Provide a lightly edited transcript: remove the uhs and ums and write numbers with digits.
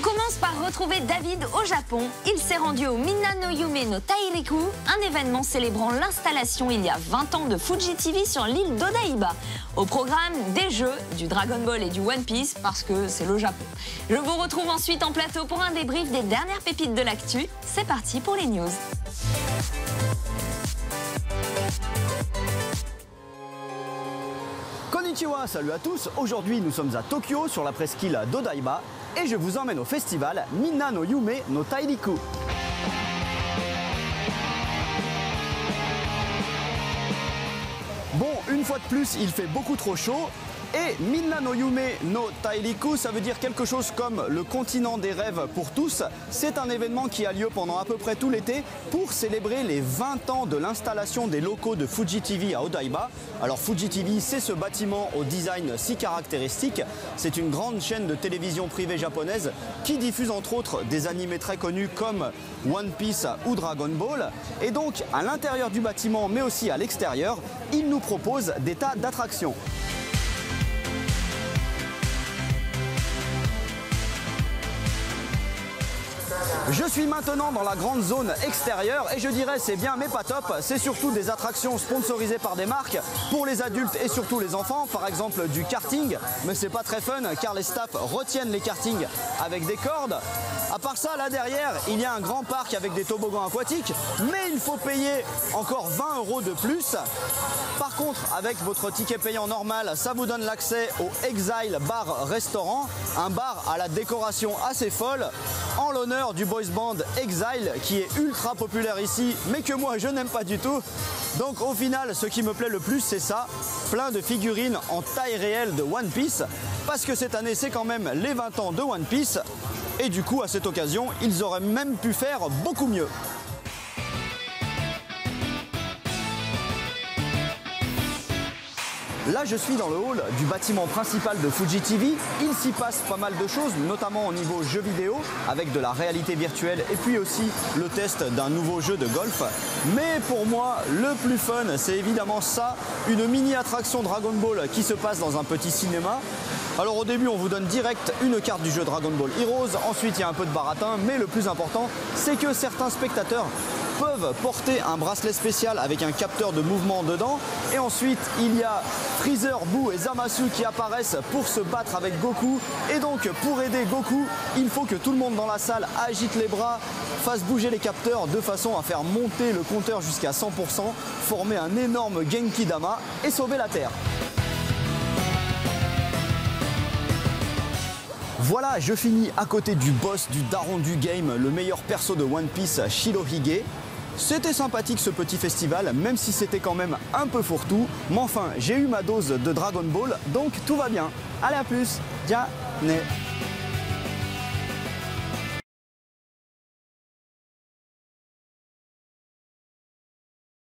commence par retrouver David au Japon. Il s'est rendu au Minano-Yume no Tairiku, un événement célébrant l'installation il y a 20 ans de Fuji TV sur l'île d'Odaiba. Au programme, des jeux, du Dragon Ball et du One Piece, parce que c'est le Japon. Je vous retrouve ensuite en plateau pour un débrief des dernières pépites de l'actu. C'est parti pour les news. Konnichiwa, salut à tous. Aujourd'hui, nous sommes à Tokyo, sur la presqu'île d'Odaiba, et je vous emmène au festival Minano-Yume no Tairiku. Bon, une fois de plus, il fait beaucoup trop chaud. Et Minano-Yume no Tairiku, ça veut dire quelque chose comme le continent des rêves pour tous. C'est un événement qui a lieu pendant à peu près tout l'été pour célébrer les 20 ans de l'installation des locaux de Fuji TV à Odaiba. Alors Fuji TV, c'est ce bâtiment au design si caractéristique. C'est une grande chaîne de télévision privée japonaise qui diffuse entre autres des animés très connus comme One Piece ou Dragon Ball. Et donc à l'intérieur du bâtiment mais aussi à l'extérieur, il nous propose des tas d'attractions. Je suis maintenant dans la grande zone extérieure et je dirais c'est bien mais pas top. C'est surtout des attractions sponsorisées par des marques pour les adultes et surtout les enfants. Par exemple du karting, mais c'est pas très fun car les staffs retiennent les kartings avec des cordes. À part ça, là derrière, il y a un grand parc avec des toboggans aquatiques, mais il faut payer encore 20 € de plus. Par contre, avec votre ticket payant normal, ça vous donne l'accès au Exile Bar Restaurant, un bar à la décoration assez folle, en l'honneur du boys band Exile, qui est ultra populaire ici, mais que moi je n'aime pas du tout. Donc au final, ce qui me plaît le plus, c'est ça, plein de figurines en taille réelle de One Piece, parce que cette année, c'est quand même les 20 ans de One Piece. Et du coup, à cette occasion, ils auraient même pu faire beaucoup mieux. Là, je suis dans le hall du bâtiment principal de Fuji TV. Il s'y passe pas mal de choses, notamment au niveau jeux vidéo, avec de la réalité virtuelle et puis aussi le test d'un nouveau jeu de golf. Mais pour moi, le plus fun, c'est évidemment ça, une mini attraction Dragon Ball qui se passe dans un petit cinéma. Alors au début, on vous donne direct une carte du jeu Dragon Ball Heroes, ensuite il y a un peu de baratin, mais le plus important, c'est que certains spectateurs peuvent porter un bracelet spécial avec un capteur de mouvement dedans. Et ensuite, il y a Freezer, Boo et Zamasu qui apparaissent pour se battre avec Goku. Et donc, pour aider Goku, il faut que tout le monde dans la salle agite les bras, fasse bouger les capteurs de façon à faire monter le compteur jusqu'à 100%, former un énorme Genki Dama et sauver la Terre. Voilà, je finis à côté du boss, du daron du game, le meilleur perso de One Piece, Shirohige. C'était sympathique ce petit festival, même si c'était quand même un peu fourre-tout. Mais enfin, j'ai eu ma dose de Dragon Ball, donc tout va bien. Allez, à plus. Ja ne.